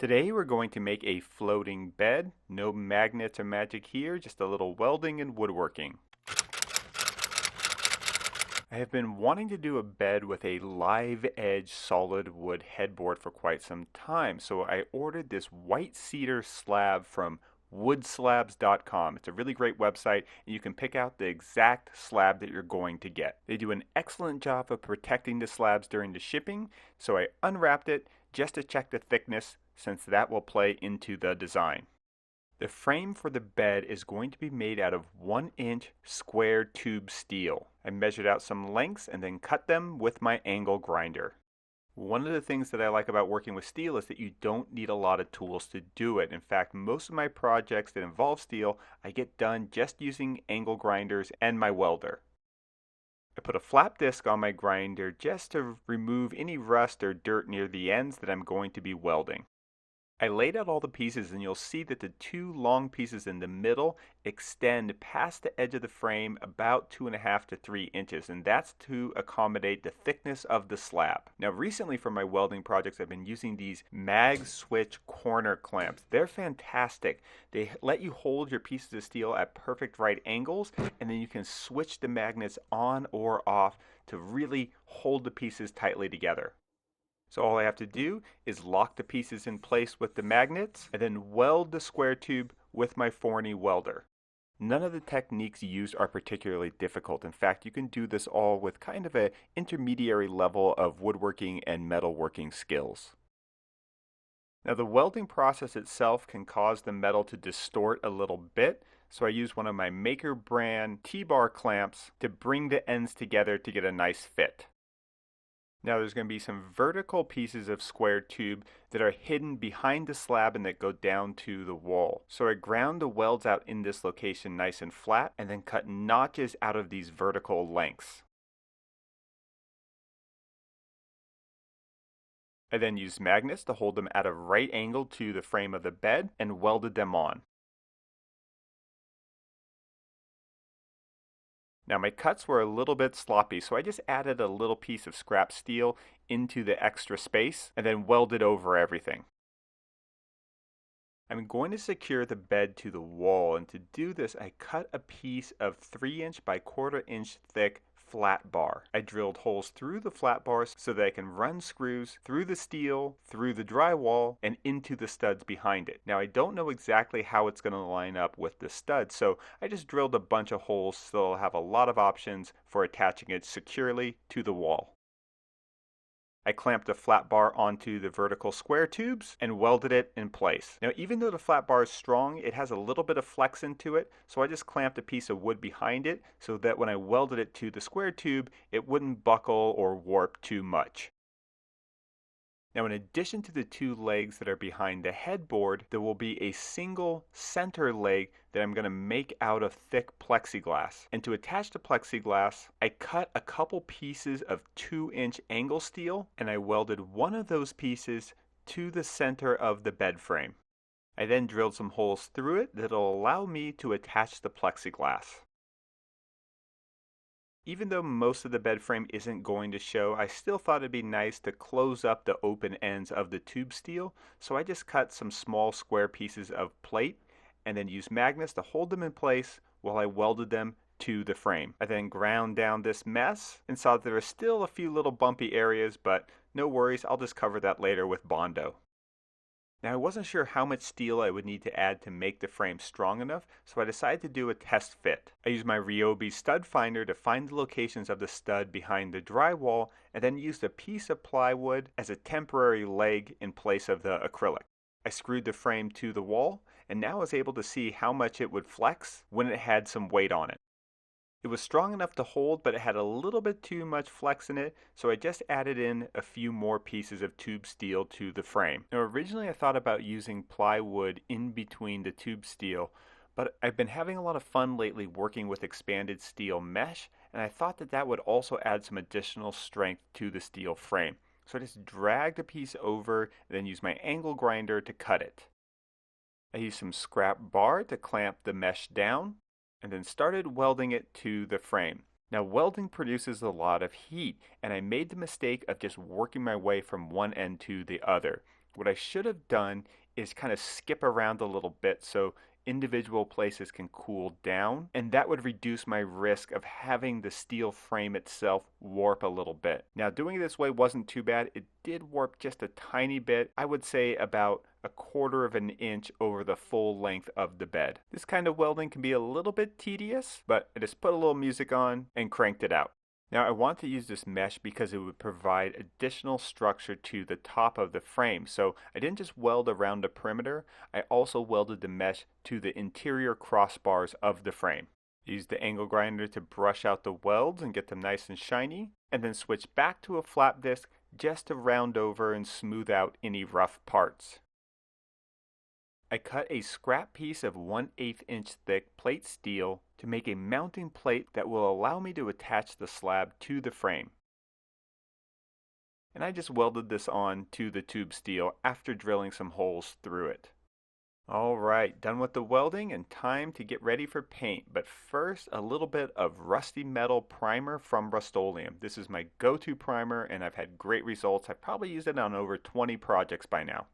Today we're going to make a floating bed. No magnets or magic here, just a little welding and woodworking. I have been wanting to do a bed with a live edge solid wood headboard for quite some time, so I ordered this white cedar slab from woodslabs.com. It's a really great website, and you can pick out the exact slab that you're going to get. They do an excellent job of protecting the slabs during the shipping, so I unwrapped it just to check the thickness, since that will play into the design. The frame for the bed is going to be made out of 1-inch square tube steel. I measured out some lengths and then cut them with my angle grinder. One of the things that I like about working with steel is that you don't need a lot of tools to do it. In fact, most of my projects that involve steel, I get done just using angle grinders and my welder. I put a flap disc on my grinder just to remove any rust or dirt near the ends that I'm going to be welding. I laid out all the pieces, and you'll see that the two long pieces in the middle extend past the edge of the frame about 2.5 to 3 inches, and that's to accommodate the thickness of the slab. Now recently for my welding projects, I've been using these mag switch corner clamps. They're fantastic. They let you hold your pieces of steel at perfect right angles, and then you can switch the magnets on or off to really hold the pieces tightly together. So all I have to do is lock the pieces in place with the magnets and then weld the square tube with my Forney welder. None of the techniques used are particularly difficult. In fact, you can do this all with kind of an intermediary level of woodworking and metalworking skills. Now the welding process itself can cause the metal to distort a little bit, so I use one of my Maker brand T-bar clamps to bring the ends together to get a nice fit. Now there's going to be some vertical pieces of square tube that are hidden behind the slab and that go down to the wall. So I ground the welds out in this location nice and flat and then cut notches out of these vertical lengths. I then used magnets to hold them at a right angle to the frame of the bed and welded them on. Now my cuts were a little bit sloppy, so I just added a little piece of scrap steel into the extra space and then welded over everything. I'm going to secure the bed to the wall, and to do this I cut a piece of 3-inch by 1/4 inch thick flat bar. I drilled holes through the flat bars so that I can run screws through the steel, through the drywall, and into the studs behind it. Now I don't know exactly how it's going to line up with the studs, so I just drilled a bunch of holes so I'll have a lot of options for attaching it securely to the wall. I clamped a flat bar onto the vertical square tubes and welded it in place. Now even though the flat bar is strong, it has a little bit of flex into it, so I just clamped a piece of wood behind it so that when I welded it to the square tube, it wouldn't buckle or warp too much. Now in addition to the two legs that are behind the headboard, there will be a single center leg that I'm going to make out of thick plexiglass. And to attach the plexiglass, I cut a couple pieces of 2-inch angle steel and I welded one of those pieces to the center of the bed frame. I then drilled some holes through it that'll allow me to attach the plexiglass. Even though most of the bed frame isn't going to show, I still thought it'd be nice to close up the open ends of the tube steel, so I just cut some small square pieces of plate and then used magnets to hold them in place while I welded them to the frame. I then ground down this mess and saw that there were still a few little bumpy areas, but no worries, I'll just cover that later with Bondo. Now I wasn't sure how much steel I would need to add to make the frame strong enough, so I decided to do a test fit. I used my Ryobi stud finder to find the locations of the stud behind the drywall and then used a piece of plywood as a temporary leg in place of the acrylic. I screwed the frame to the wall and now was able to see how much it would flex when it had some weight on it. It was strong enough to hold, but it had a little bit too much flex in it, so I just added in a few more pieces of tube steel to the frame. Now originally I thought about using plywood in between the tube steel, but I've been having a lot of fun lately working with expanded steel mesh, and I thought that that would also add some additional strength to the steel frame. So I just dragged a piece over and then used my angle grinder to cut it. I used some scrap bar to clamp the mesh down, and then started welding it to the frame. Now welding produces a lot of heat, and I made the mistake of just working my way from one end to the other. What I should have done is kind of skip around a little bit so individual places can cool down, and that would reduce my risk of having the steel frame itself warp a little bit. Now, doing it this way wasn't too bad. It did warp just a tiny bit, I would say about a quarter of an inch over the full length of the bed. This kind of welding can be a little bit tedious, but I just put a little music on and cranked it out. Now I want to use this mesh because it would provide additional structure to the top of the frame. So I didn't just weld around the perimeter, I also welded the mesh to the interior crossbars of the frame. Use the angle grinder to brush out the welds and get them nice and shiny, and then switch back to a flat disc just to round over and smooth out any rough parts. I cut a scrap piece of 1/8 inch thick plate steel to make a mounting plate that will allow me to attach the slab to the frame. And I just welded this on to the tube steel after drilling some holes through it. Alright, done with the welding and time to get ready for paint. But first, a little bit of Rusty Metal Primer from Rust-Oleum. This is my go-to primer and I've had great results. I've probably used it on over 20 projects by now.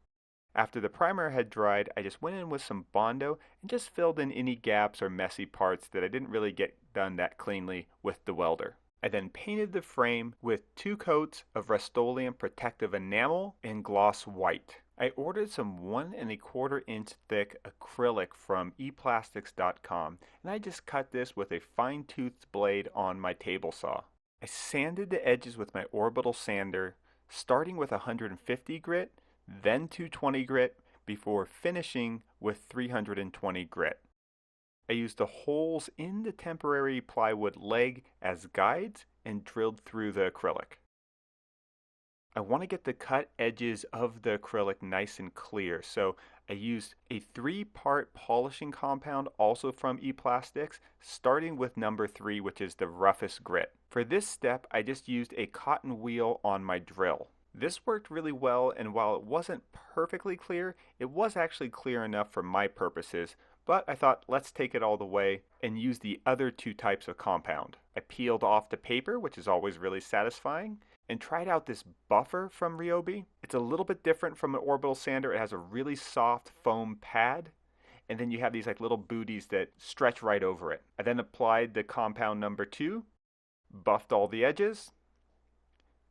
After the primer had dried, I just went in with some Bondo and just filled in any gaps or messy parts that I didn't really get done that cleanly with the welder. I then painted the frame with 2 coats of Rust-Oleum Protective Enamel in gloss white. I ordered some 1 1/4 inch thick acrylic from eplastics.com and I just cut this with a fine-toothed blade on my table saw. I sanded the edges with my orbital sander, starting with 150 grit, then 220 grit, before finishing with 320 grit. I used the holes in the temporary plywood leg as guides and drilled through the acrylic. I want to get the cut edges of the acrylic nice and clear, so I used a 3-part polishing compound also from ePlastics, starting with number 3, which is the roughest grit. For this step, I just used a cotton wheel on my drill. This worked really well, and while it wasn't perfectly clear, it was actually clear enough for my purposes, but I thought let's take it all the way and use the other 2 types of compound. I peeled off the paper, which is always really satisfying, and tried out this buffer from Ryobi. It's a little bit different from an orbital sander. It has a really soft foam pad, and then you have these like little booties that stretch right over it. I then applied the compound number 2, buffed all the edges,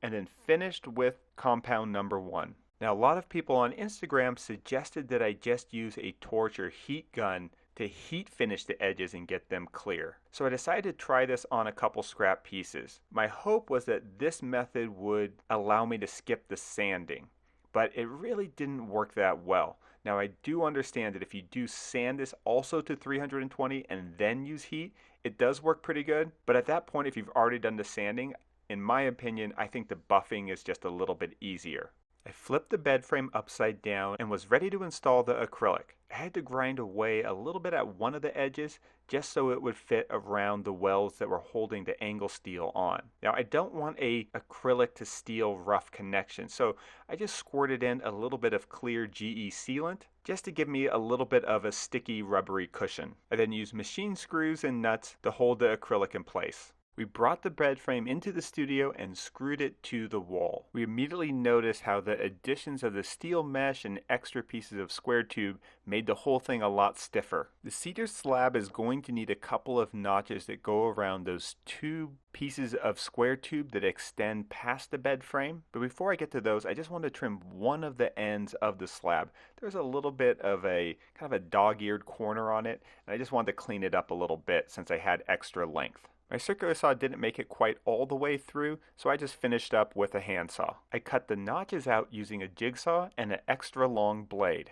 and then finished with compound number 1. Now, a lot of people on Instagram suggested that I just use a torch or heat gun to heat finish the edges and get them clear. So I decided to try this on a couple scrap pieces. My hope was that this method would allow me to skip the sanding, but it really didn't work that well. Now, I do understand that if you do sand this also to 320 and then use heat, it does work pretty good, but at that point, if you've already done the sanding, in my opinion, I think the buffing is just a little bit easier. I flipped the bed frame upside down and was ready to install the acrylic. I had to grind away a little bit at one of the edges just so it would fit around the welds that were holding the angle steel on. Now, I don't want a acrylic to steel rough connection, so I just squirted in a little bit of clear GE sealant just to give me a little bit of a sticky rubbery cushion. I then used machine screws and nuts to hold the acrylic in place. We brought the bed frame into the studio and screwed it to the wall. We immediately noticed how the additions of the steel mesh and extra pieces of square tube made the whole thing a lot stiffer. The cedar slab is going to need a couple of notches that go around those 2 pieces of square tube that extend past the bed frame. But before I get to those, I just want to trim one of the ends of the slab. There's a little bit of a kind of a dog-eared corner on it, and I just wanted to clean it up a little bit since I had extra length. My circular saw didn't make it quite all the way through, so I just finished up with a handsaw. I cut the notches out using a jigsaw and an extra long blade.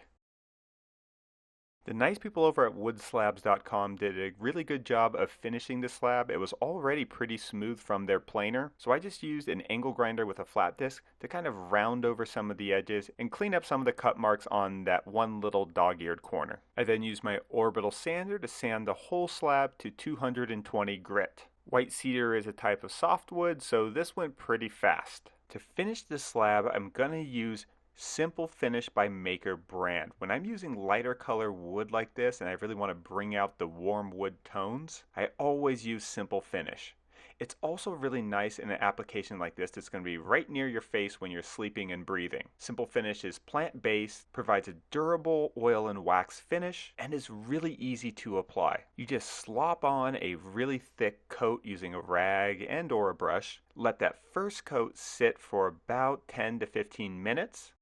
The nice people over at woodslabs.com did a really good job of finishing the slab. It was already pretty smooth from their planer, so I just used an angle grinder with a flat disc to kind of round over some of the edges and clean up some of the cut marks on that one little dog-eared corner. I then used my orbital sander to sand the whole slab to 220 grit. White cedar is a type of softwood, so this went pretty fast. To finish the slab, I'm going to use Simple Finish by Maker brand. When I'm using lighter color wood like this and I really want to bring out the warm wood tones, I always use Simple Finish. It's also really nice in an application like this that's going to be right near your face when you're sleeping and breathing. Simple Finish is plant-based, provides a durable oil and wax finish, and is really easy to apply. You just slop on a really thick coat using a rag and or a brush. Let that first coat sit for about 10 to 15 minutes.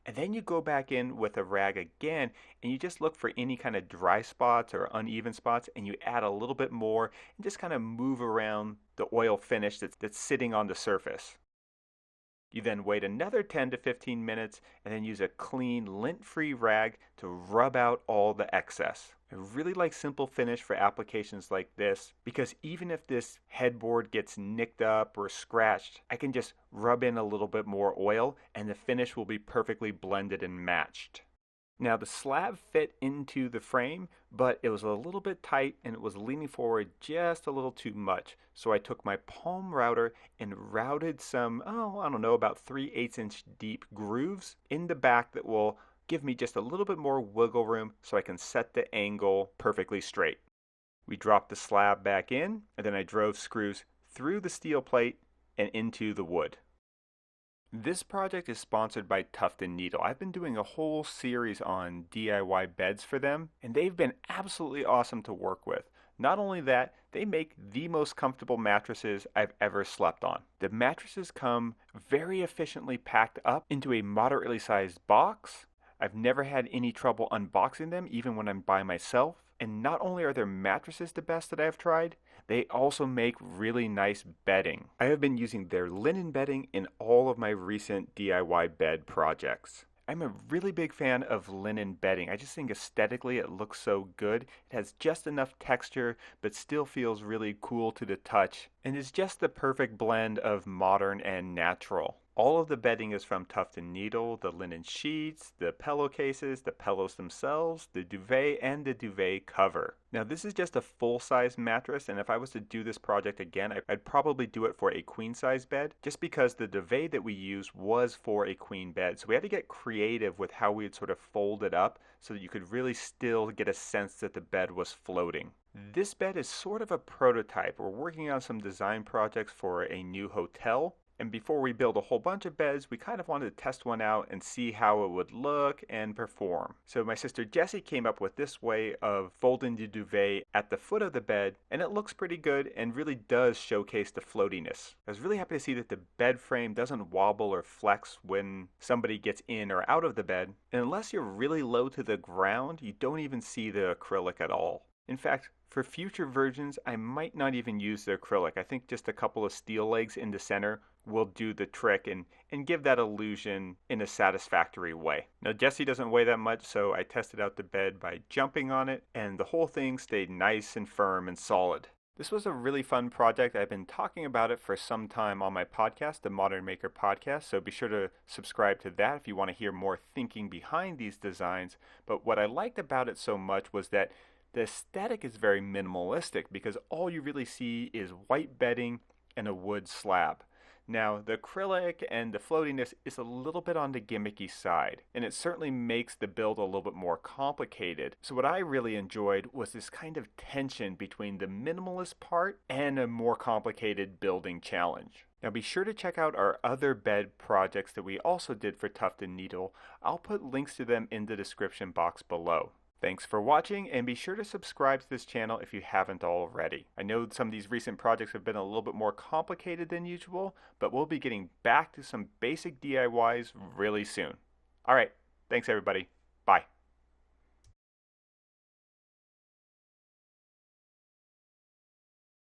And then you go back in with a rag again and you just look for any kind of dry spots or uneven spots and you add a little bit more and just kind of move around the oil finish that's sitting on the surface. You then wait another 10 to 15 minutes and then use a clean lint-free rag to rub out all the excess. I really like Simple Finish for applications like this because even if this headboard gets nicked up or scratched, I can just rub in a little bit more oil and the finish will be perfectly blended and matched. Now the slab fit into the frame, but it was a little bit tight and it was leaning forward just a little too much. So I took my palm router and routed some, I don't know, about 3/8 inch deep grooves in the back that will give me just a little bit more wiggle room so I can set the angle perfectly straight. We dropped the slab back in and then I drove screws through the steel plate and into the wood. This project is sponsored by Tuft & Needle. I've been doing a whole series on DIY beds for them, and they've been absolutely awesome to work with. Not only that, they make the most comfortable mattresses I've ever slept on. The mattresses come very efficiently packed up into a moderately sized box. I've never had any trouble unboxing them, even when I'm by myself. And not only are their mattresses the best that I've tried, they also make really nice bedding. I have been using their linen bedding in all of my recent DIY bed projects. I'm a really big fan of linen bedding. I just think aesthetically it looks so good. It has just enough texture, but still feels really cool to the touch, and is just the perfect blend of modern and natural. All of the bedding is from Tuft & Needle, the linen sheets, the pillowcases, the pillows themselves, the duvet, and the duvet cover. Now this is just a full-size mattress, and if I was to do this project again, I'd probably do it for a queen-size bed, just because the duvet that we used was for a queen bed. So we had to get creative with how we would sort of fold it up so that you could really still get a sense that the bed was floating. This bed is sort of a prototype. We're working on some design projects for a new hotel. And before we build a whole bunch of beds, we kind of wanted to test one out and see how it would look and perform. So my sister Jessie came up with this way of folding the duvet at the foot of the bed, and it looks pretty good and really does showcase the floatiness. I was really happy to see that the bed frame doesn't wobble or flex when somebody gets in or out of the bed. And unless you're really low to the ground, you don't even see the acrylic at all. In fact, for future versions, I might not even use the acrylic. I think just a couple of steel legs in the center will do the trick and give that illusion in a satisfactory way. Now Jessie doesn't weigh that much, so I tested out the bed by jumping on it, and the whole thing stayed nice and firm and solid. This was a really fun project. I've been talking about it for some time on my podcast, the Modern Maker Podcast, so be sure to subscribe to that if you want to hear more thinking behind these designs. But what I liked about it so much was that the aesthetic is very minimalistic because all you really see is white bedding and a wood slab. Now, the acrylic and the floatiness is a little bit on the gimmicky side, and it certainly makes the build a little bit more complicated. So what I really enjoyed was this kind of tension between the minimalist part and a more complicated building challenge. Now be sure to check out our other bed projects that we also did for Tuft & Needle. I'll put links to them in the description box below. Thanks for watching, and be sure to subscribe to this channel if you haven't already. I know some of these recent projects have been a little bit more complicated than usual, but we'll be getting back to some basic DIYs really soon. Alright, thanks everybody. Bye.